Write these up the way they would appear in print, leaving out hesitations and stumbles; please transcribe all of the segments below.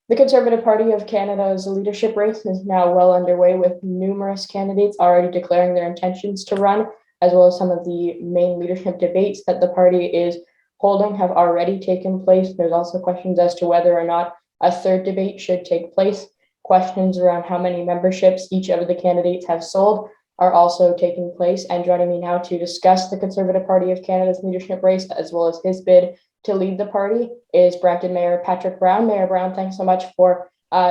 The Conservative Party of Canada's leadership race is now well underway, with numerous candidates already declaring their intentions to run, as well as some of the main leadership debates that the party is holding have already taken place. There's also questions as to whether or not a third debate should take place. Questions around how many memberships each of the candidates have sold are also taking place. And joining me now to discuss the Conservative Party of Canada's leadership race, as well as his bid to lead the party, is Brampton Mayor Patrick Brown. Mayor Brown, thanks so much for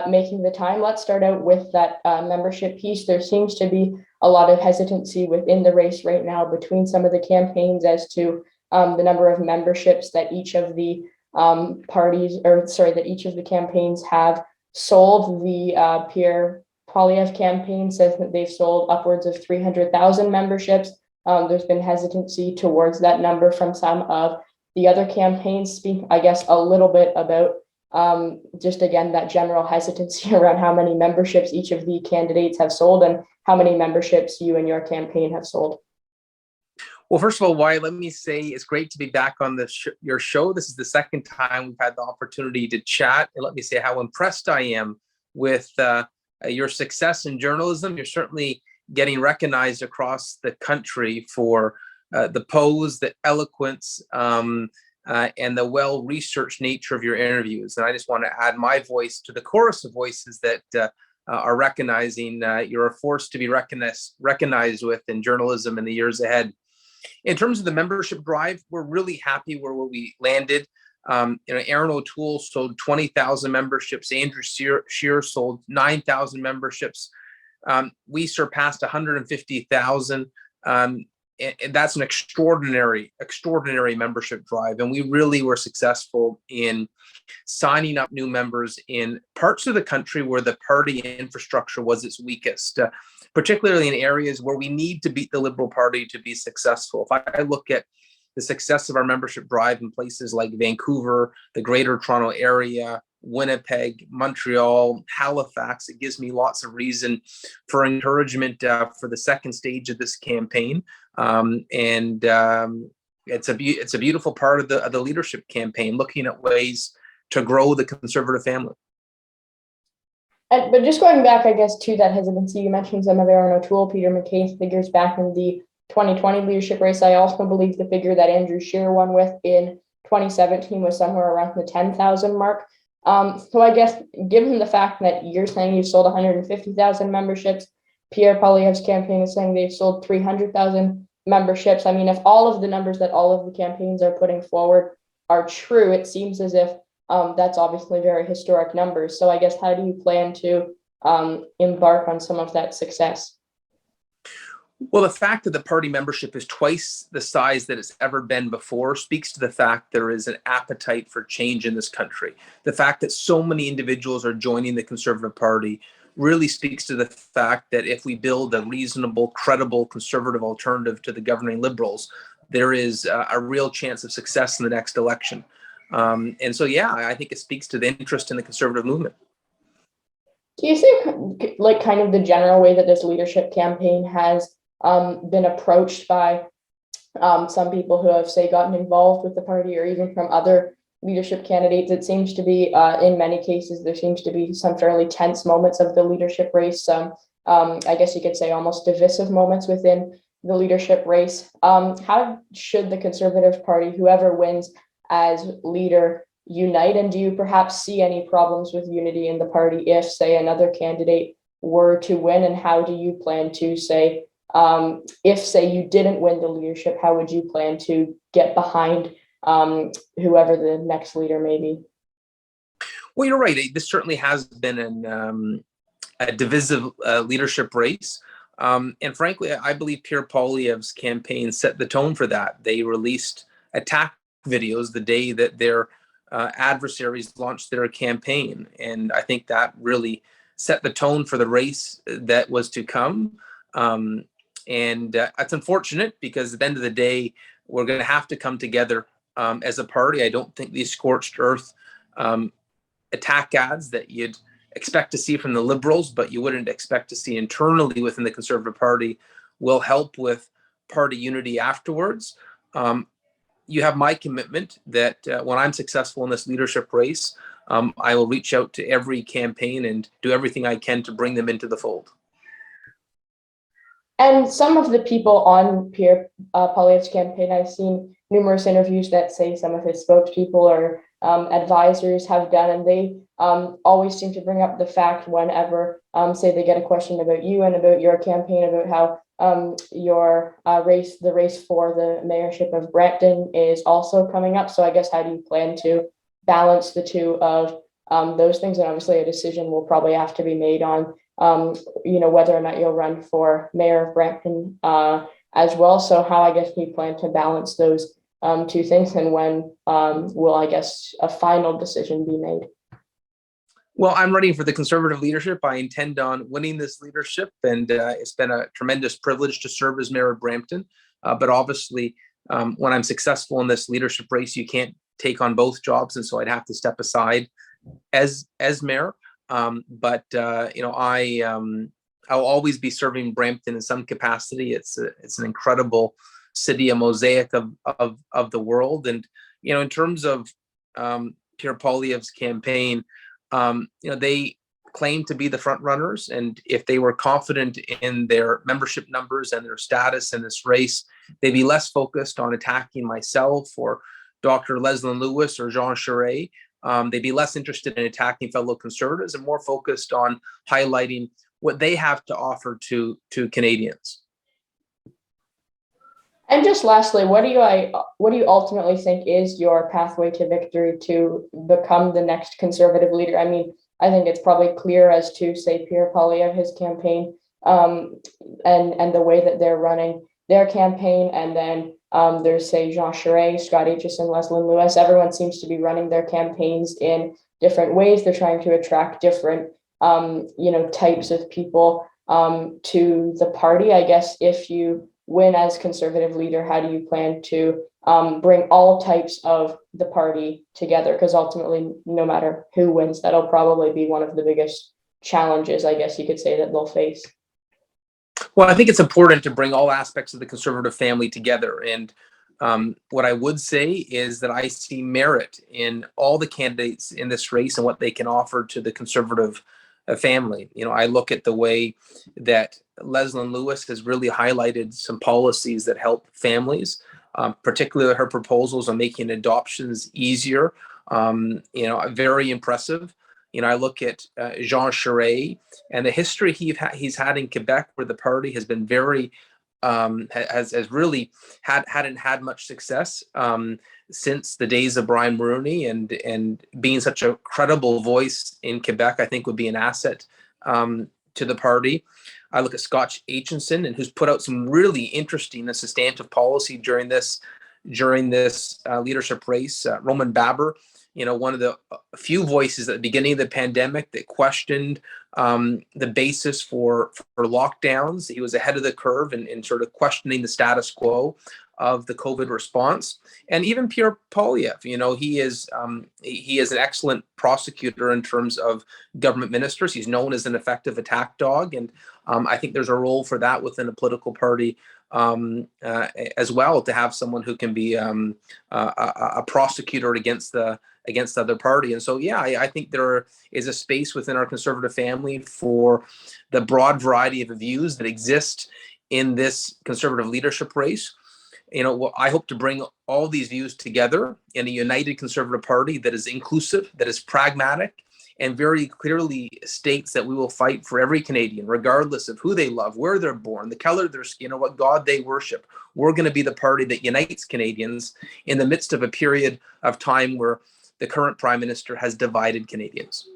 making the time. Let's start out with that membership piece. There seems to be a lot of hesitancy within the race right now between some of the campaigns as to the number of memberships that each of the that each of the campaigns have sold. The Pierre Poilievre campaign says that they've sold upwards of 300,000 memberships. There's been hesitancy towards that number from some of the other campaigns. Speak, I guess, a little bit about just again that general hesitancy around how many memberships each of the candidates have sold and how many memberships you and your campaign have sold. Well, first of all, Wyatt, let me say it's great to be back on your show. This is the second time we've had the opportunity to chat. And let me say how impressed I am with your success in journalism. You're certainly getting recognized across the country for the pose, the eloquence, and the well-researched nature of your interviews. And I just want to add my voice to the chorus of voices that are recognizing you're a force to be recognized with in journalism in the years ahead. In terms of the membership drive, we're really happy where we landed. Aaron O'Toole sold 20,000 memberships. Andrew Scheer sold 9,000 memberships. We surpassed 150,000. And that's an extraordinary membership drive. And we really were successful in signing up new members in parts of the country where the party infrastructure was its weakest, particularly in areas where we need to beat the Liberal Party to be successful. If I look at the success of our membership drive in places like Vancouver, the Greater Toronto Area, Winnipeg, Montreal, Halifax, it gives me lots of reason for encouragement for the second stage of this campaign. It's a beautiful part of the leadership campaign, looking at ways to grow the Conservative family. But just going back, I guess, to that hesitancy, you mentioned some of Aaron O'Toole, Peter MacKay's figures back in the 2020 leadership race. I also believe the figure that Andrew Scheer won with in 2017 was somewhere around the 10,000 mark. So I guess, given the fact that you're saying you've sold 150,000 memberships, Pierre Poilievre's campaign is saying they've sold 300,000 memberships. I mean, if all of the numbers that all of the campaigns are putting forward are true, it seems as if that's obviously very historic numbers. So I guess, how do you plan to embark on some of that success? Well, the fact that the party membership is twice the size that it's ever been before speaks to the fact there is an appetite for change in this country. The fact that so many individuals are joining the Conservative Party really speaks to the fact that if we build a reasonable, credible Conservative alternative to the governing Liberals, there is a real chance of success in the next election. And so, yeah, I think it speaks to the interest in the Conservative movement. Do you think, like, kind of the general way that this leadership campaign has been approached by some people who have, say, gotten involved with the party, or even from other leadership candidates, it seems to be, in many cases, there seems to be some fairly tense moments of the leadership race, some, I guess you could say, almost divisive moments within the leadership race. How should the Conservative Party, whoever wins as leader, unite? And do you perhaps see any problems with unity in the party if, say, another candidate were to win? And how do you plan to, say, if, say, you didn't win the leadership, how would you plan to get behind whoever the next leader may be? Well, you're right. This certainly has been a divisive leadership race. And frankly, I believe Pierre Poilievre's campaign set the tone for that. They released attack videos the day that their adversaries launched their campaign. And I think that really set the tone for the race that was to come. And that's unfortunate, because at the end of the day, we're going to have to come together as a party. I don't think these scorched earth attack ads that you'd expect to see from the Liberals, but you wouldn't expect to see internally within the Conservative Party, will help with party unity afterwards. You have my commitment that when I'm successful in this leadership race, I will reach out to every campaign and do everything I can to bring them into the fold. And some of the people on Pierre Poilievre's campaign, I've seen numerous interviews that say some of his spokespeople or advisors have done, and they always seem to bring up the fact whenever, say, they get a question about you and about your campaign, about how your the race for the mayorship of Brampton is also coming up. So I guess how do you plan to balance the two of those things? And obviously, a decision will probably have to be made on whether or not you'll run for mayor of Brampton as well. So how, I guess, do you plan to balance those two things, and when will, I guess, a final decision be made? Well, I'm running for the Conservative leadership. I intend on winning this leadership, and it's been a tremendous privilege to serve as mayor of Brampton. But obviously, when I'm successful in this leadership race, you can't take on both jobs, and so I'd have to step aside as mayor. But I'll always be serving Brampton in some capacity. It's an incredible city, a mosaic of the world. And in terms of Pierre Poilievre's campaign, they claim to be the front runners, and if they were confident in their membership numbers and their status in this race, they'd be less focused on attacking myself or Dr. Leslyn Lewis or Jean Charest. They'd be less interested in attacking fellow Conservatives and more focused on highlighting what they have to offer to Canadians. And just lastly, what do you ultimately think is your pathway to victory to become the next Conservative leader? I mean, I think it's probably clear as to, say, Pierre Poilievre, his campaign, and the way that they're running their campaign, and then there's, say, Jean Charest, Scott Aitchison, Leslyn Lewis. Everyone seems to be running their campaigns in different ways. They're trying to attract different, types of people to the party. I guess if you win as Conservative leader, how do you plan to bring all types of the party together? Because ultimately, no matter who wins, that'll probably be one of the biggest challenges, I guess you could say, that they'll face. Well, I think it's important to bring all aspects of the Conservative family together. And what I would say is that I see merit in all the candidates in this race and what they can offer to the Conservative family. I look at the way that Leslyn Lewis has really highlighted some policies that help families, particularly her proposals on making adoptions easier. Very impressive. I look at Jean Charest and the history he's had in Quebec, where the party has been very has really hadn't had much success since the days of Brian Mulroney, and being such a credible voice in Quebec, I think would be an asset to the party. I look at Scott Aitchison, and who's put out some really interesting and substantive policy during this leadership race. Roman Baber, one of the few voices at the beginning of the pandemic that questioned the basis for lockdowns. He was ahead of the curve in sort of questioning the status quo of the COVID response. And even Pierre Poilievre, he is an excellent prosecutor in terms of government ministers. He's known as an effective attack dog, and I think there's a role for that within a political party as well, to have someone who can be a prosecutor against the other party. And so, yeah, I think there is a space within our Conservative family for the broad variety of views that exist in this Conservative leadership race. I hope to bring all these views together in a united Conservative Party that is inclusive, that is pragmatic, and very clearly states that we will fight for every Canadian, regardless of who they love, where they're born, the color of their skin, or what God they worship. We're going to be the party that unites Canadians in the midst of a period of time where the current Prime Minister has divided Canadians.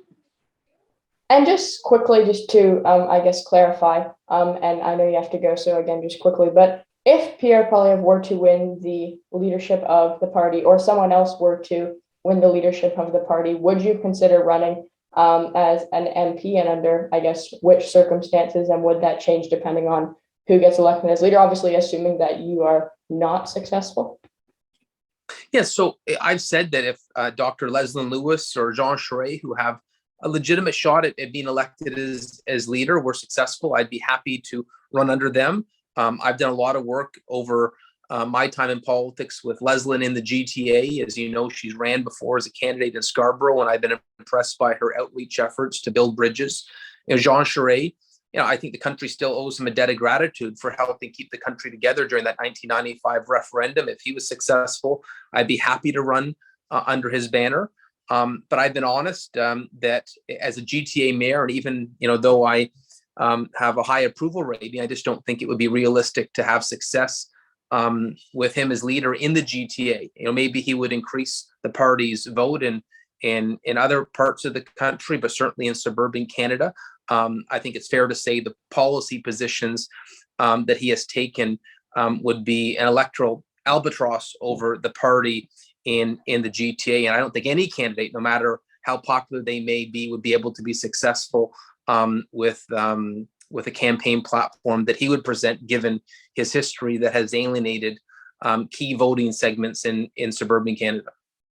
And just quickly, just to, I guess, clarify, and I know you have to go, so again, just quickly, but if Pierre Poilievre were to win the leadership of the party, or someone else were to win the leadership of the party, would you consider running as an MP, and under, I guess, which circumstances, and would that change depending on who gets elected as leader, obviously assuming that you are not successful? Yes, so I've said that if Dr. Leslyn Lewis or Jean Charest, who have a legitimate shot at being elected as leader, were successful, I'd be happy to run under them. I've done a lot of work over my time in politics with Leslyn in the GTA. As you know, she's ran before as a candidate in Scarborough, and I've been impressed by her outreach efforts to build bridges. Jean Charest, I think the country still owes him a debt of gratitude for helping keep the country together during that 1995 referendum. If he was successful, I'd be happy to run under his banner. But I've been honest that as a GTA mayor, and even though I have a high approval rating, I just don't think it would be realistic to have success with him as leader in the GTA. Maybe he would increase the party's vote in other parts of the country, but certainly in suburban Canada. I think it's fair to say the policy positions that he has taken would be an electoral albatross over the party in the GTA. And I don't think any candidate, no matter how popular they may be, would be able to be successful with a campaign platform that he would present, given his history that has alienated key voting segments in suburban Canada.